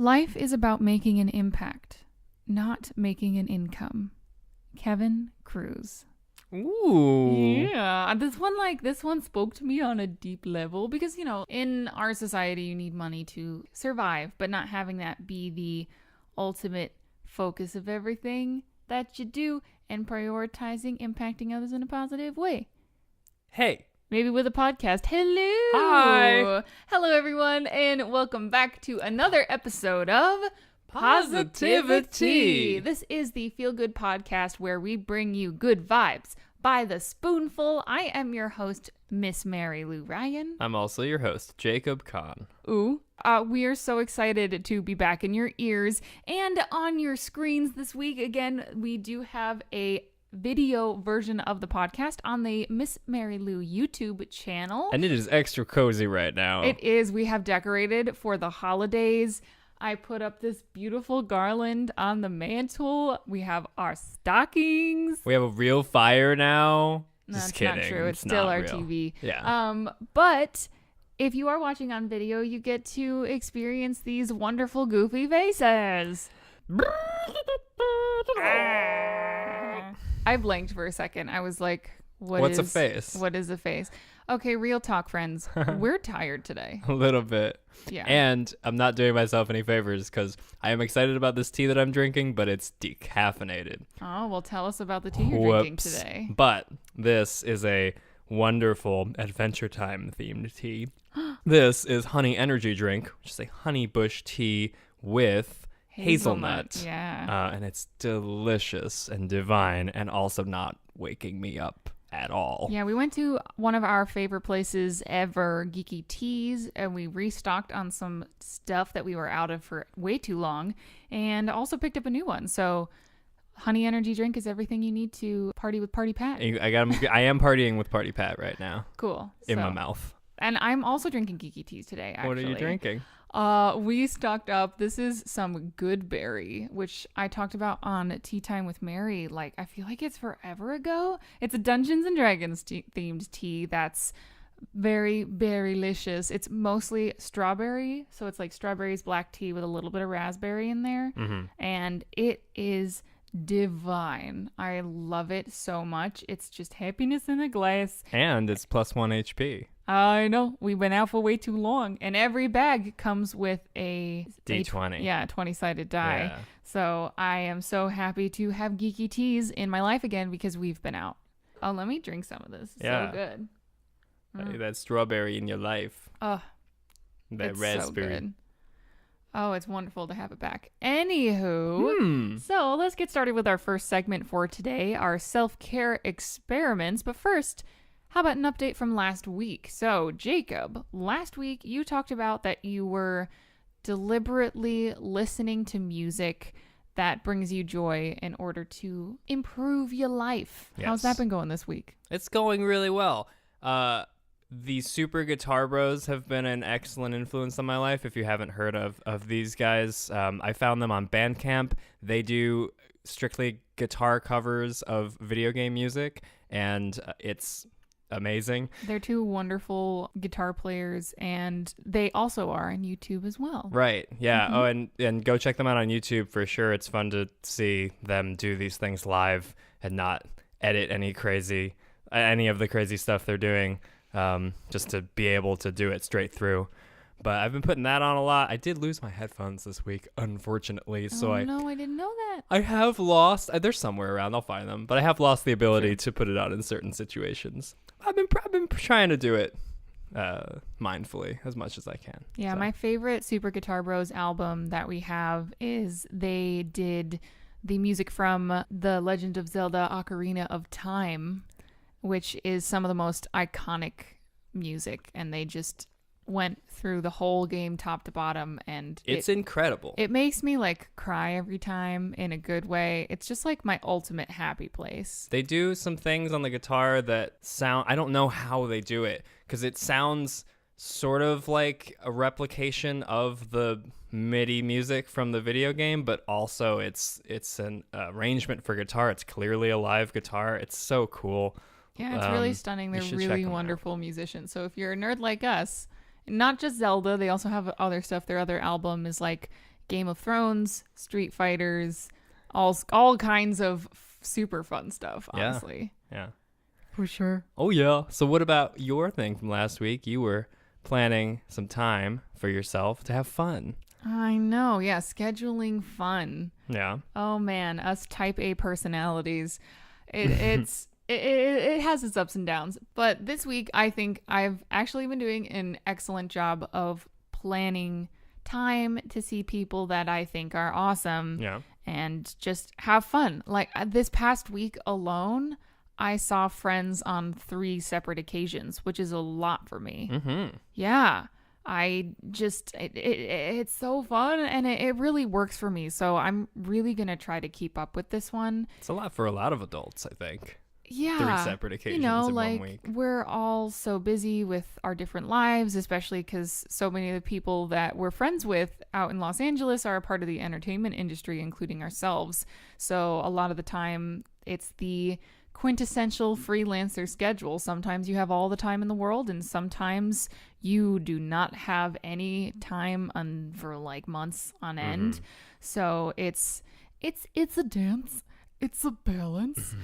Life is about making an impact, not making an income. Kevin Cruz. Ooh. Yeah, this one spoke to me on a deep level because, in our society, you need money to survive, but not having that be the ultimate focus of everything that you do and prioritizing impacting others in a positive way. Hey. Maybe with a podcast. Hello. Hi. Hello, everyone, and welcome back to another episode of Positivity. This is the feel-good podcast where we bring you good vibes by the spoonful. I am your host, Miss Mary Lou Ryan. I'm also your host, Jacob Kahn. Ooh. We are so excited to be back in your ears and on your screens this week. Again, we do have a video version of the podcast on the Miss Mary Lou YouTube channel. And it is extra cozy right now. It is. We have decorated for the holidays. I put up this beautiful garland on the mantle. We have our stockings. We have a real fire now. No, Just that's kidding. not true. It's still our real. TV. Yeah. But if you are watching on video, you get to experience these wonderful goofy faces. I blinked for a second. I was like, What's a face? What is a face? Okay, real talk, friends. We're tired today. A little bit. Yeah. And I'm not doing myself any favors because I am excited about this tea that I'm drinking, but it's decaffeinated. Oh, well, tell us about the tea you're drinking today. But this is a wonderful Adventure Time themed tea. This is Honey Energy Drink, which is a honey bush tea with hazelnut. Yeah. And it's delicious and divine and also not waking me up at all. Yeah, we went to one of our favorite places ever, Geeky Teas, and we restocked on some stuff that we were out of for way too long and also picked up a new one. So Honey Energy Drink is everything you need to party with Party Pat. I am partying with Party Pat right now. Cool. In my mouth. And I'm also drinking Geeky Teas today, actually. What are you drinking? We stocked up. This is some good berry, which I talked about on Tea Time with Mary. I feel like it's forever ago. It's a Dungeons and Dragons themed tea that's very berry-licious. It's mostly strawberry, so it's like strawberries, black tea with a little bit of raspberry in there. Mm-hmm. And it is divine. I love it so much. It's just happiness in a glass. And it's +1 HP. I know. We've been out for way too long. And every bag comes with a D20. 20-sided die. Yeah. So I am so happy to have Geeky Teas in my life again because we've been out. Oh, let me drink some of this. It's Yeah. so good. That strawberry in your life. Oh, That it's raspberry. so good. Oh, it's wonderful to have it back. Anywho, so let's get started with our first segment for today, our self-care experiments. But first, how about an update from last week? So, Jacob, last week you talked about that you were deliberately listening to music that brings you joy in order to improve your life. Yes. How's that been going this week? It's going really well. The Super Guitar Bros have been an excellent influence on my life. If you haven't heard of these guys, I found them on Bandcamp. They do strictly guitar covers of video game music, and it's amazing. They're two wonderful guitar players, and they also are on YouTube as well. Right. Yeah. Mm-hmm. Oh, and go check them out on YouTube for sure. It's fun to see them do these things live and not edit any of the crazy stuff they're doing. Just to be able to do it straight through. But I've been putting that on a lot. I did lose my headphones this week, unfortunately. No, I didn't know that. I have lost. They're somewhere around. I'll find them. But I have lost the ability to put it on in certain situations. I've been trying to do it mindfully as much as I can. Yeah, my favorite Super Guitar Bros album that we have is they did the music from The Legend of Zelda Ocarina of Time, which is some of the most iconic music, and they just went through the whole game top to bottom, and it's incredible. It makes me cry every time in a good way. It's just my ultimate happy place. They do some things on the guitar that sound, I don't know how they do it, because it sounds sort of like a replication of the MIDI music from the video game, but also it's an arrangement for guitar. It's clearly a live guitar. It's so cool. Yeah, it's really stunning. They're really wonderful musicians. So if you're a nerd like us, not just Zelda, they also have other stuff. Their other album is Game of Thrones, Street Fighters, all kinds of super fun stuff, honestly. Yeah. For sure. Oh, yeah. So what about your thing from last week? You were planning some time for yourself to have fun. I know. Yeah, scheduling fun. Yeah. Oh, man. Us type A personalities. It has its ups and downs. But this week, I think I've actually been doing an excellent job of planning time to see people that I think are awesome. Yeah. And just have fun. Like this past week alone, I saw friends on 3 separate occasions, which is a lot for me. Mm-hmm. Yeah. It's so fun and it really works for me. So I'm really going to try to keep up with this one. It's a lot for a lot of adults, I think. Yeah. 3 separate occasions in like 1 week. we're all so busy with our different lives, especially because so many of the people that we're friends with out in Los Angeles are a part of the entertainment industry, including ourselves. So a lot of the time it's the quintessential freelancer schedule. Sometimes you have all the time in the world and sometimes you do not have any time for like months on end. So it's a dance. It's a balance,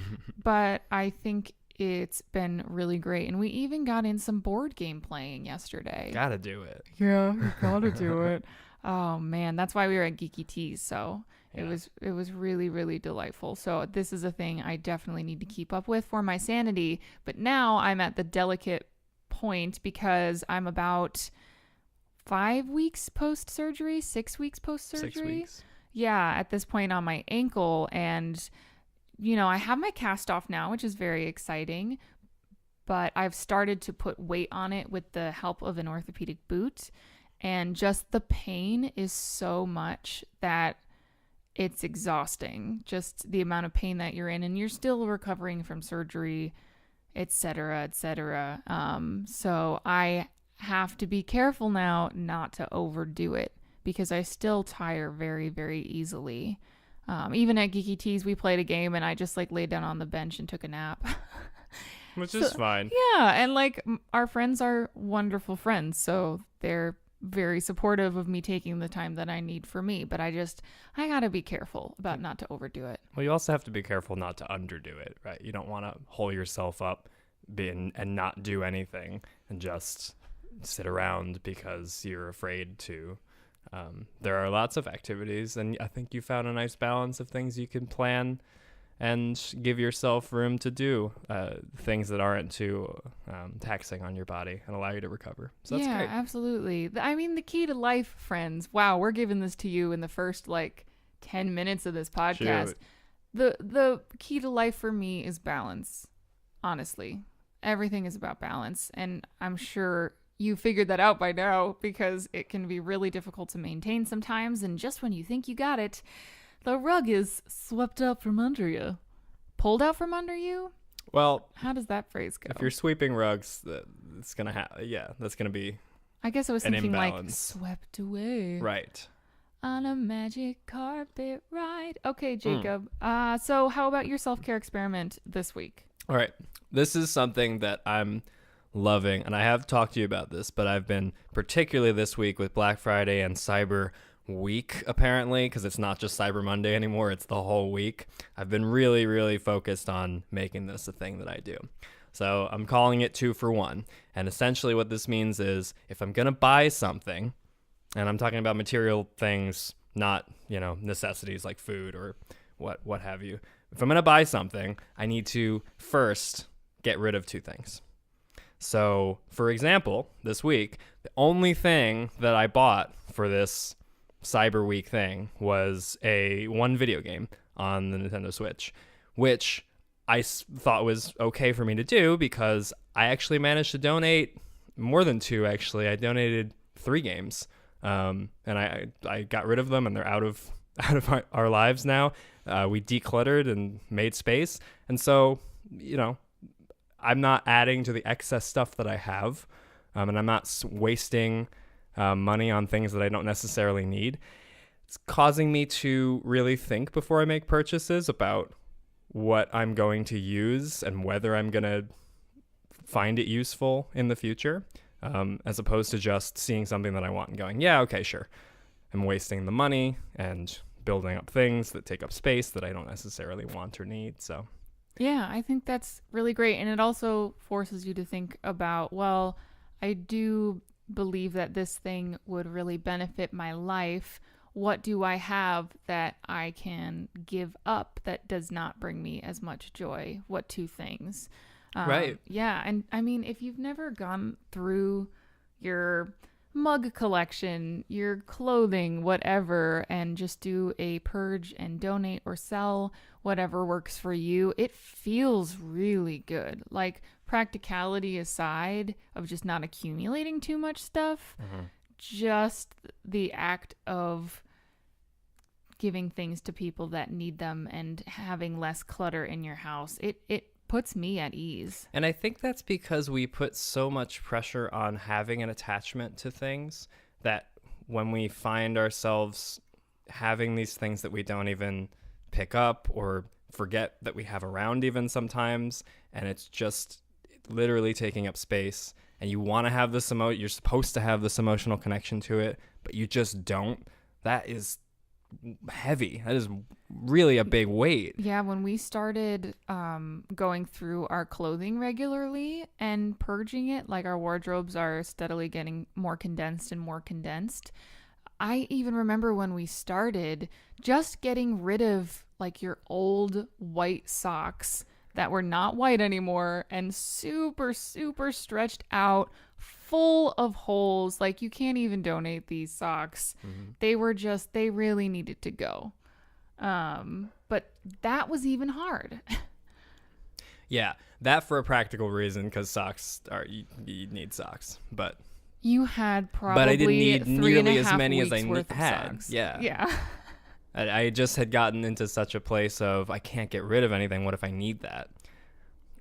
but I think it's been really great. And we even got in some board game playing yesterday. Gotta do it. Yeah, we gotta do it. Oh man, that's why we were at Geeky Teas. So Yeah. it was really, really delightful. So this is a thing I definitely need to keep up with for my sanity. But now I'm at the delicate point because I'm about 5 weeks post-surgery, 6 weeks post-surgery. 6 weeks. Yeah, at this point on my ankle. And, you know, I have my cast off now, which is very exciting. But I've started to put weight on it with the help of an orthopedic boot. And just the pain is so much that it's exhausting. Just the amount of pain that you're in. And you're still recovering from surgery, et cetera, et cetera. So I have to be careful now not to overdo it, because I still tire very, very easily. Even at Geeky Teas, we played a game and I just like laid down on the bench and took a nap. Which is fine. Yeah, and like our friends are wonderful friends, so they're very supportive of me taking the time that I need for me. But I gotta be careful about not to overdo it. Well, you also have to be careful not to underdo it, right? You don't want to hole yourself up and not do anything and just sit around because you're afraid to. There are lots of activities, and I think you found a nice balance of things you can plan and give yourself room to do things that aren't too taxing on your body and allow you to recover. So that's great. Yeah, absolutely. I mean, the key to life, friends. Wow, we're giving this to you in the first like 10 minutes of this podcast. The key to life for me is balance. Honestly, everything is about balance, and I'm sure you figured that out by now, because it can be really difficult to maintain sometimes, and just when you think you got it, the rug is swept out from under you. Pulled out from under you? Well, How does that phrase go? if you're sweeping rugs, it's going to that's going to be I guess I was an thinking like imbalance. swept away. Right. On a magic carpet ride. Okay, Jacob. So how about your self-care experiment this week? All right. This is something that I'm loving, and I have talked to you about this, but I've been particularly this week with Black Friday and Cyber Week, apparently, because it's not just Cyber Monday anymore, it's the whole week. I've been really, really focused on making this a thing that I do. So I'm calling it 2 for 1. And essentially what this means is if I'm going to buy something, and I'm talking about material things, not, necessities like food or what have you. If I'm going to buy something, I need to first get rid of 2 things. So, for example, this week, the only thing that I bought for this Cyber Week thing was one video game on the Nintendo Switch, which I thought was okay for me to do because I actually managed to donate more than 2, actually. I donated 3 games, and I got rid of them, and they're out of our lives now. We decluttered and made space, and so, I'm not adding to the excess stuff that I have, and I'm not wasting money on things that I don't necessarily need. It's causing me to really think before I make purchases about what I'm going to use and whether I'm going to find it useful in the future, as opposed to just seeing something that I want and going, yeah, okay, sure. am wasting the money and building up things that take up space that I don't necessarily want or need. So Yeah, I think that's really great. And it also forces you to think about, well, I do believe that this thing would really benefit my life. What do I have that I can give up that does not bring me as much joy? What two things? Right. Yeah. And I mean, if you've never gone through your mug collection, your clothing, whatever, and just do a purge and donate or sell whatever works for you, it feels really good. Like, practicality aside of just not accumulating too much stuff, just the act of giving things to people that need them and having less clutter in your house, it puts me at ease. And I think that's because we put so much pressure on having an attachment to things that when we find ourselves having these things that we don't even pick up or forget that we have around even sometimes, and it's just literally taking up space, and you want to have this you're supposed to have this emotional connection to it, but you just don't, that is heavy. That is really a big weight. Yeah, when we started going through our clothing regularly and purging it, like our wardrobes are steadily getting more condensed and more condensed. I even remember when we started just getting rid of like your old white socks that were not white anymore and super, super stretched out, full of holes. Like, you can't even donate these socks. They really needed to go. But that was even hard. Yeah, that for a practical reason, because socks are, you need socks. But you had probably but I didn't need nearly as 3.5 many as I weeks had. Socks. Yeah. I just had gotten into such a place of I can't get rid of anything. What if I need that?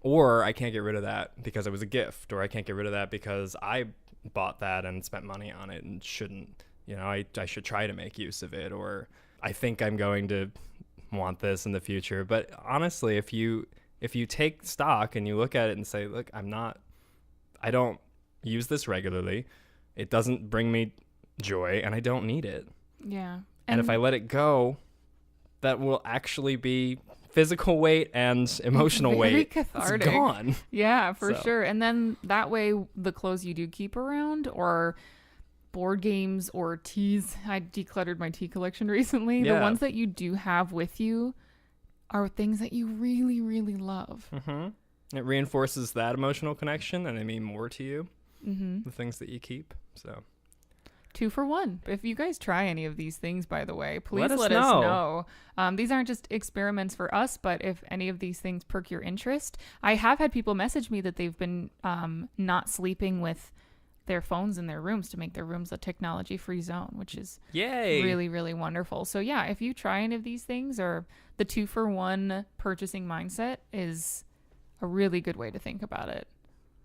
Or I can't get rid of that because it was a gift, or I can't get rid of that because I bought that and spent money on it and shouldn't, I should try to make use of it, or I think I'm going to want this in the future. But honestly, if you take stock and you look at it and say, look, I don't use this regularly. It doesn't bring me joy and I don't need it. Yeah. And if I let it go, that will actually be physical weight and emotional weight. Cathartic. It's gone. Yeah, for sure. And then that way, the clothes you do keep around, or board games or teas. I decluttered my tea collection recently. Yeah. The ones that you do have with you are things that you really, really love. It reinforces that emotional connection, and I mean more to you. The things that you keep. So 2 for 1. If you guys try any of these things, by the way, please let let us us know. These aren't just experiments for us, but if any of these things perk your interest, I have had people message me that they've been not sleeping with their phones in their rooms to make their rooms a technology-free zone, which is Yay. really, really wonderful. So yeah, if you try any of these things, or the 2 for 1 purchasing mindset is a really good way to think about it.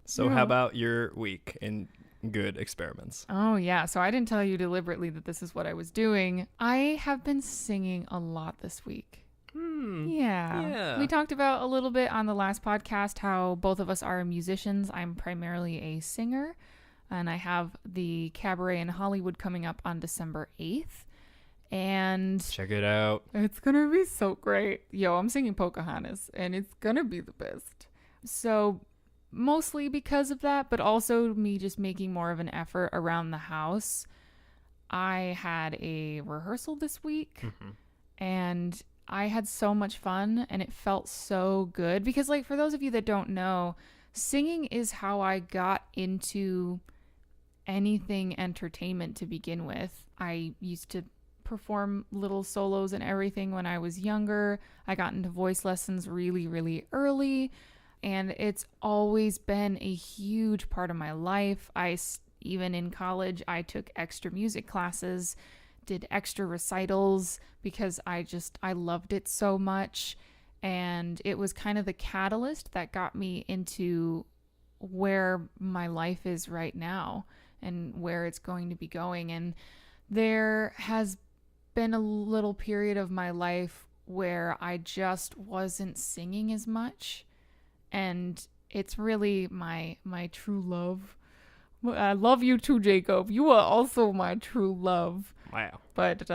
So how about your week in good experiments? Oh, yeah. So I didn't tell you deliberately that this is what I was doing. I have been singing a lot this week. Yeah. We talked about a little bit on the last podcast how both of us are musicians. I'm primarily a singer, and I have the cabaret in Hollywood coming up on December 8th. And check it out. It's going to be so great. Yo, I'm singing Pocahontas, and it's going to be the best. So mostly because of that, but also me just making more of an effort around the house. I had a rehearsal this week, and I had so much fun, and it felt so good because, like, for those of you that don't know, singing is how I got into anything entertainment to begin with. I used to perform little solos and everything when I was younger. I got into voice lessons really, really early. And it's always been a huge part of my life. Even in college, I took extra music classes, did extra recitals because I loved it so much. And it was kind of the catalyst that got me into where my life is right now and where it's going to be going. And there has been a little period of my life where I just wasn't singing as much. And it's really my true love, I love you too, Jacob. You are also my true love. Wow. But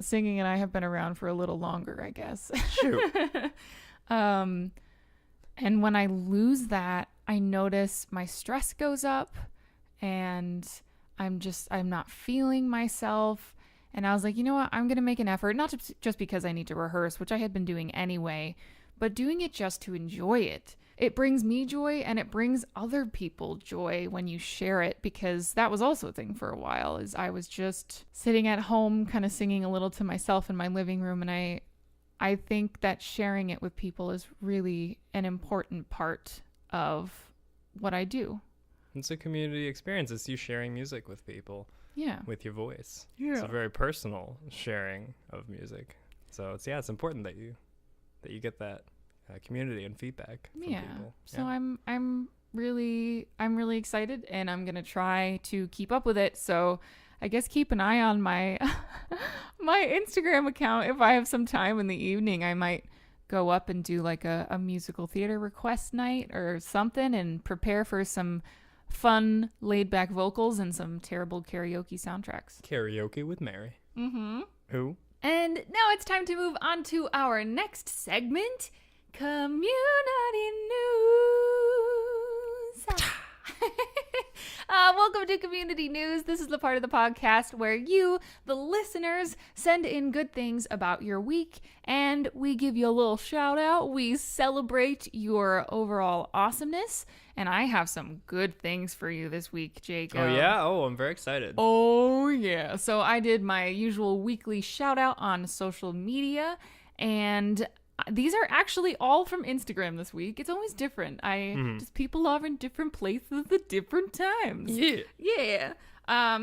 singing and I have been around for a little longer, I guess. Shoot. And when I lose that, I notice my stress goes up and I'm not feeling myself. And I was like, you know what? I'm going to make an effort, not just because I need to rehearse, which I had been doing anyway, but doing it just to enjoy it. It brings me joy and it brings other people joy when you share it, because that was also a thing for a while, is I was just sitting at home kind of singing a little to myself in my living room. And I think that sharing it with people is really an important part of what I do. It's a community experience. It's you sharing music with people. Yeah. With your voice. Yeah. It's a very personal sharing of music. So it's important that you get that community and feedback from people. So I'm really excited, and I'm gonna try to keep up with it. So I guess keep an eye on my my Instagram account. If I have some time in the evening, I might go up and do like a musical theater request night or something, and prepare for some fun laid back vocals and some terrible karaoke soundtracks. Karaoke with Mary. Mm-hmm. Who? And now it's time to move on to our next segment, Community News. Welcome to Community News. This is the part of the podcast where you, the listeners, send in good things about your week, and we give you a little shout out. We celebrate your overall awesomeness, and I have some good things for you this week, Jacob. Oh, yeah? Oh, I'm very excited. Oh, yeah. So I did my usual weekly shout out on social media, and these are actually all from Instagram this week. It's always different. Just people are in different places at different times. Yeah. Yeah.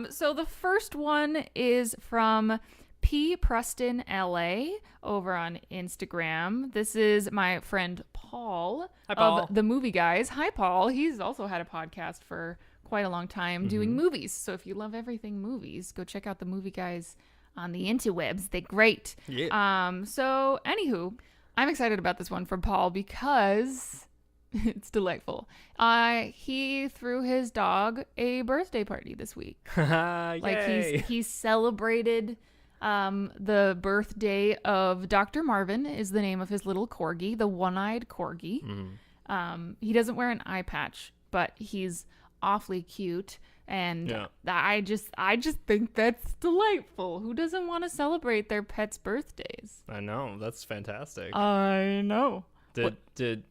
So the first one is from P. Preston LA over on Instagram. This is my friend Paul. Hi, Paul. Of the Movie Guys. Hi, Paul. He's also had a podcast for quite a long time doing movies. So if you love everything movies, go check out the Movie Guys on the interwebs. They're great. Yeah. So anywho, I'm excited about this one from Paul because it's delightful. He threw his dog a birthday party this week. Like he celebrated the birthday of Dr. Marvin is the name of his little corgi, the one-eyed corgi. He doesn't wear an eye patch, but he's awfully cute. And I just think that's delightful. Who doesn't want to celebrate their pets' birthdays? I know. That's fantastic. I know. Did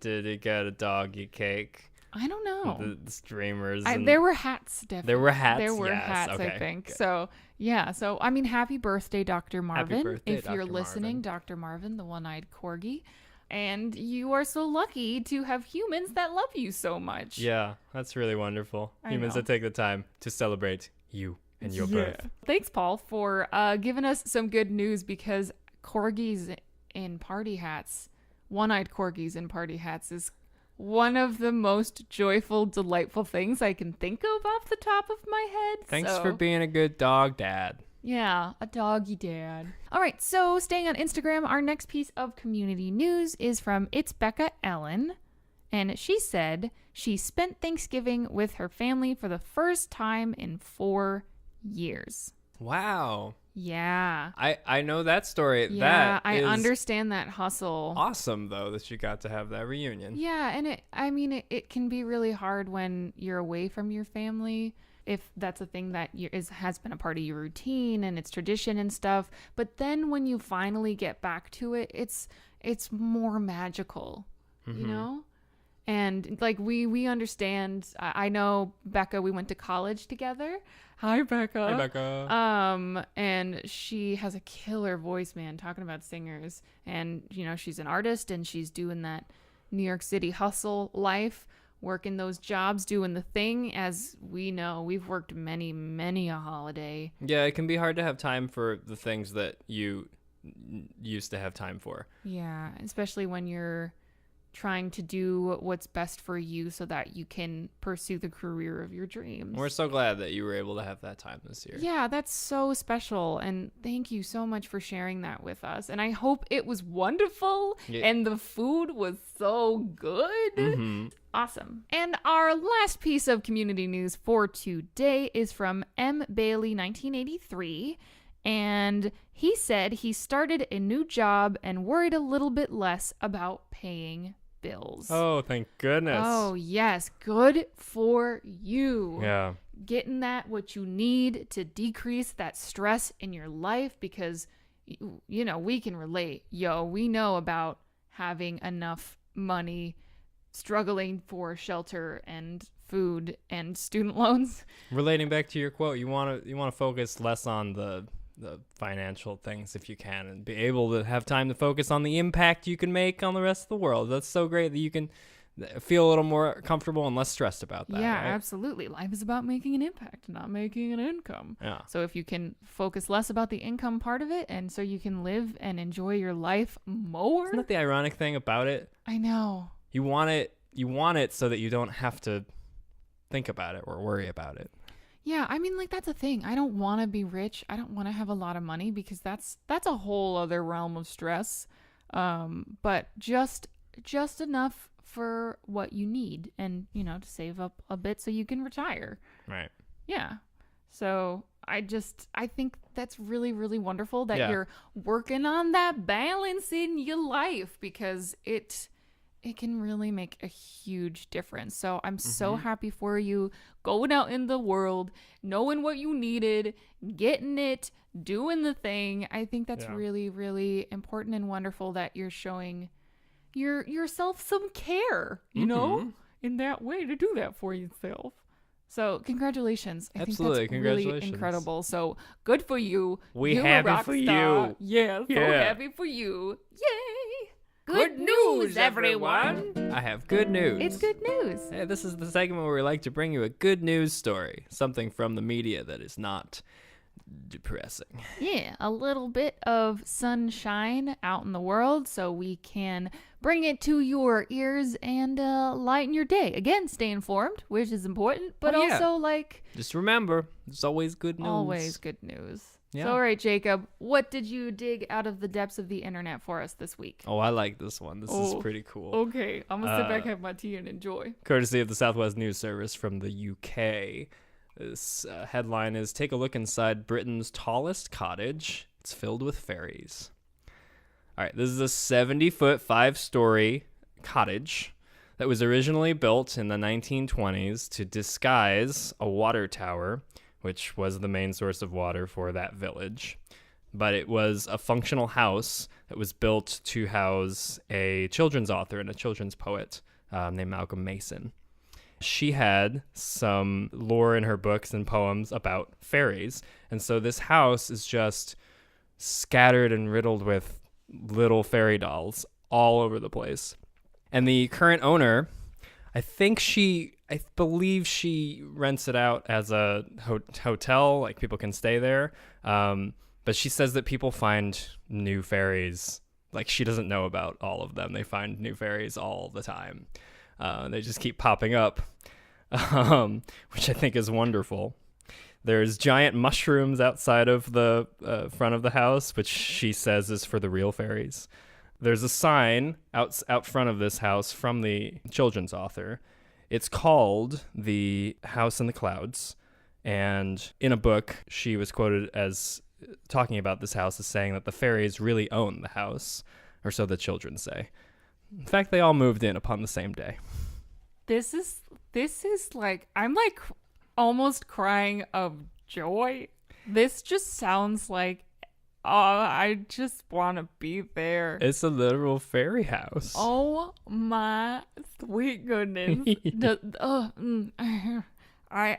he get a doggy cake? I don't know. The streamers. There were hats, definitely. There were hats. There were yes. hats, Okay. I think. Good. So, yeah. So, I mean, happy birthday, Dr. Marvin. Happy birthday, if you're Dr. listening, Marvin. Dr. Marvin, the one-eyed corgi. And you are so lucky to have humans that love you so much. Yeah, that's really wonderful. Humans know. that take the time to celebrate you and your birth. Thanks, Paul, for giving us some good news, because corgis in party hats, one-eyed corgis in party hats is one of the most joyful, delightful things I can think of off the top of my head. Thanks for being a good dog dad. Yeah, a doggy dad. All right, so staying on Instagram, our next piece of community news is from It's Becca Ellen. And she said she spent Thanksgiving with her family for the first time in 4 years. Wow. Yeah. I know that story. Yeah, that I is understand that hustle. awesome, though, that you got to have that reunion. Yeah, and it can be really hard when you're away from your family, if that's a thing that has been a part of your routine and it's tradition and stuff. But then when you finally get back to it, it's more magical, you know? And like we understand. I know Becca, we went to college together. Hi, Becca. Hey, Becca. And she has a killer voice, man, talking about singers. And, you know, she's an artist and she's doing that New York City hustle life, working those jobs, doing the thing. As we know, we've worked many a holiday. Yeah, it can be hard to have time for the things that you used to have time for. Yeah, especially when you're trying to do what's best for you so that you can pursue the career of your dreams. We're so glad that you were able to have that time this year. Yeah, that's so special. And thank you so much for sharing that with us. And I hope it was wonderful and the food was so good. Mm-hmm. Awesome. And our last piece of community news for today is from M. Bailey, 1983. And he said he started a new job and worried a little bit less about paying bills. Oh, thank goodness. Oh, yes. Good for you. Yeah. Getting that what you need to decrease that stress in your life, because, you know, we can relate. We know about having enough money, struggling for shelter and food and student loans. Relating back to your quote, you want to focus less on the financial things if you can, and be able to have time to focus on the impact you can make on the rest of the world. That's so great that you can feel a little more comfortable and less stressed about that. Yeah, right? Absolutely. Life is about making an impact, not making an income. Yeah. So if you can focus less about the income part of it, and so you can live and enjoy your life more. Isn't that the ironic thing about it? I know. You want it so that you don't have to think about it or worry about it. Yeah, I mean, like, that's a thing. I don't want to be rich. I don't want to have a lot of money, because that's a whole other realm of stress. But just enough for what you need, and, you know, to save up a bit so you can retire. Right. Yeah. So I think that's really, really wonderful that you're working on that balance in your life, because it can really make a huge difference. So I'm so happy for you going out in the world, knowing what you needed, getting it, doing the thing. I think that's really, really important and wonderful that you're showing yourself some care, you know, in that way, to do that for yourself. So congratulations. I think that's really incredible. So good for you. You're happy for you. Yeah, so happy for you. Yay. Good news, everyone. I have good news. It's good news. Hey, this is the segment where we like to bring you a good news story, something from the media that is not depressing. Yeah, a little bit of sunshine out in the world so we can bring it to your ears and lighten your day. Again, stay informed, which is important, but also, like... just remember, there's always good news. Always good news. Yeah. So, all right, Jacob, what did you dig out of the depths of the internet for us this week? Oh, I like this one. This is pretty cool. Okay, I'm going to sit back, have my tea, and enjoy. Courtesy of the Southwest News Service from the UK. This headline is, "Take a look inside Britain's tallest cottage. It's filled with fairies." All right, this is a 70-foot, 5-story cottage that was originally built in the 1920s to disguise a water tower, which was the main source of water for that village. But it was a functional house that was built to house a children's author and a children's poet named Malcolm Mason. She had some lore in her books and poems about fairies. And so this house is just scattered and riddled with little fairy dolls all over the place. And the current owner, I believe she rents it out as a hotel, like people can stay there. But she says that people find new fairies. Like, she doesn't know about all of them. They find new fairies all the time. They just keep popping up, which I think is wonderful. There's giant mushrooms outside of the front of the house, which she says is for the real fairies. There's a sign out front of this house from the children's author. It's called The House in the Clouds. And in a book, she was quoted as talking about this house as saying that the fairies really own the house, or so the children say. In fact, they all moved in upon the same day. This is like, I'm like almost crying of joy. This just sounds like, oh, I just want to be there. It's a literal fairy house. Oh my sweet goodness. I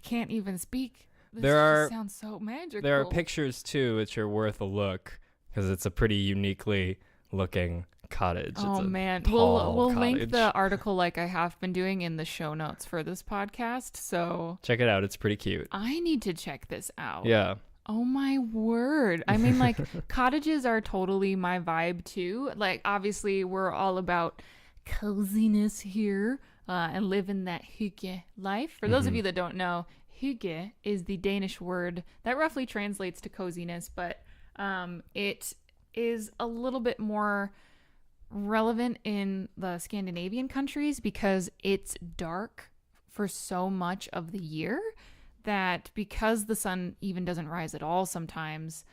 can't even speak. This sounds so magical. There are pictures too, which are worth a look, because it's a pretty uniquely looking cottage. Oh man, we'll link the article like I have been doing in the show notes for this podcast, so check it out. It's pretty cute. I need to check this out. Yeah. Oh my word. I mean, like, cottages are totally my vibe too. Like, obviously we're all about coziness here and live in that hygge life. For those of you that don't know, hygge is the Danish word that roughly translates to coziness, but it is a little bit more relevant in the Scandinavian countries because it's dark for so much of the year that because the sun even doesn't rise at all sometimes,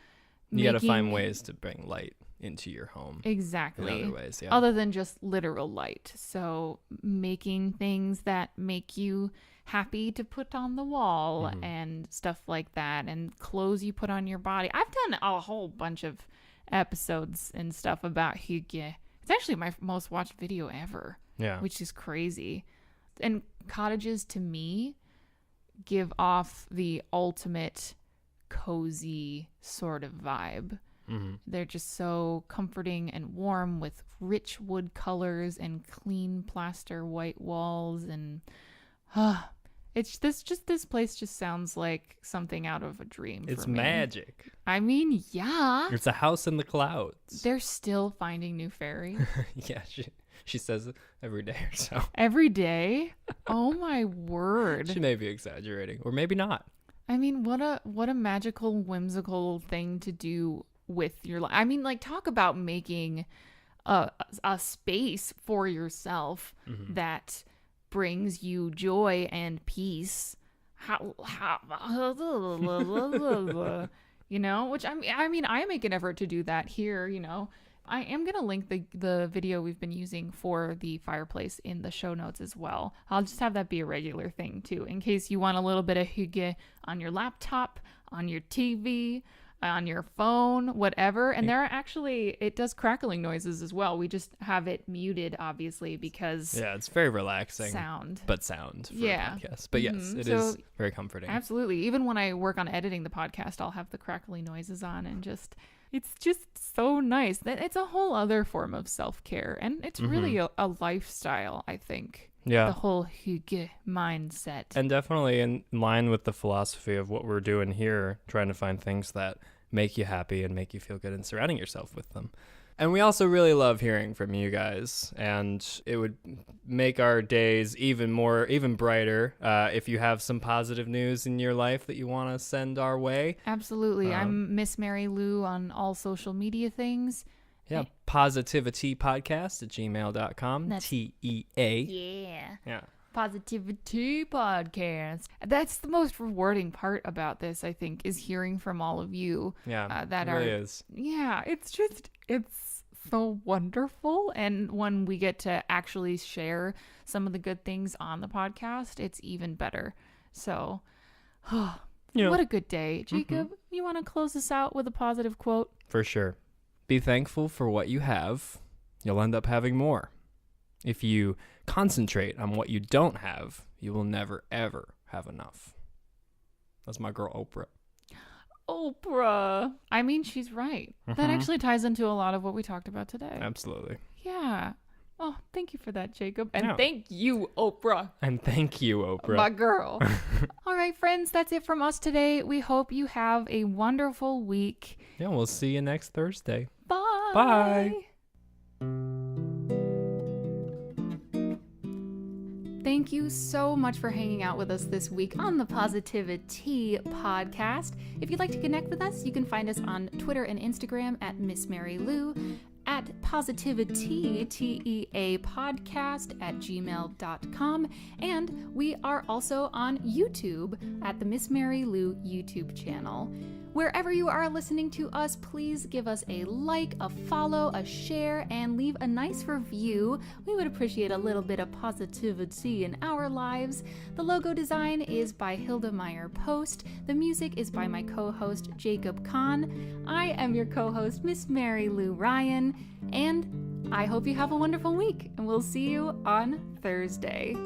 you got to find ways to bring light into your home. Exactly. In other ways, yeah. Other than just literal light. So making things that make you happy to put on the wall and stuff like that, and clothes you put on your body. I've done a whole bunch of episodes and stuff about hygge. It's actually my most watched video ever. Yeah. Which is crazy. And cottages to me give off the ultimate cozy sort of vibe. They're just so comforting and warm with rich wood colors and clean plaster white walls, and this place just sounds like something out of a dream. It's for me. magic. I mean, yeah. It's a house in the clouds. They're still finding new fairies. Yeah, she says it every day or so. Every day? Oh my word. She may be exaggerating, or maybe not. I mean, what a magical, whimsical thing to do with your life. I mean, like, talk about making a space for yourself that brings you joy and peace. You know, which I mean, I make an effort to do that here, you know. I am going to link the video we've been using for the fireplace in the show notes as well. I'll just have that be a regular thing too, in case you want a little bit of hygge on your laptop, on your TV, on your phone, whatever. And there are actually, it does crackling noises as well. We just have it muted, obviously, because yeah, it's very relaxing. Sound for a podcast. But yes, it is very comforting. Absolutely. Even when I work on editing the podcast, I'll have the crackly noises on, and it's just so nice. It's a whole other form of self-care, and it's really a lifestyle, I think. Yeah. The whole hygge mindset. And definitely in line with the philosophy of what we're doing here, trying to find things that make you happy and make you feel good and surrounding yourself with them. And we also really love hearing from you guys, and it would make our days even brighter if you have some positive news in your life that you want to send our way. Absolutely. I'm Miss Mary Lou on all social media things. Yeah, PositiviTeaPodcast at gmail.com. TEA. Yeah. PositiviTeaPodcast. That's the most rewarding part about this, I think, is hearing from all of you. Yeah, that it really is. Yeah, it's so wonderful. And when we get to actually share some of the good things on the podcast, it's even better. So, what a good day. Jacob, you want to close this out with a positive quote? For sure. Be thankful for what you have. You'll end up having more. If you concentrate on what you don't have, you will never, ever have enough. That's my girl, Oprah. Oprah. I mean, she's right. That actually ties into a lot of what we talked about today. Absolutely. Yeah. Oh, thank you for that, Jacob. And thank you, Oprah. And thank you, Oprah. My girl. All right, friends, that's it from us today. We hope you have a wonderful week. Yeah, we'll see you next Thursday. Bye. Bye. Thank you so much for hanging out with us this week on the PositiviTea podcast. If you'd like to connect with us, you can find us on Twitter and Instagram at Miss Mary Lou, at PositiviTea, TEA podcast at gmail.com. And we are also on YouTube at the Miss Mary Lou YouTube channel. Wherever you are listening to us, please give us a like, a follow, a share, and leave a nice review. We would appreciate a little bit of positivity in our lives. The logo design is by Hilda Meyer Post. The music is by my co-host, Jacob Kahn. I am your co-host, Miss Mary Lou Ryan, and I hope you have a wonderful week, and we'll see you on Thursday.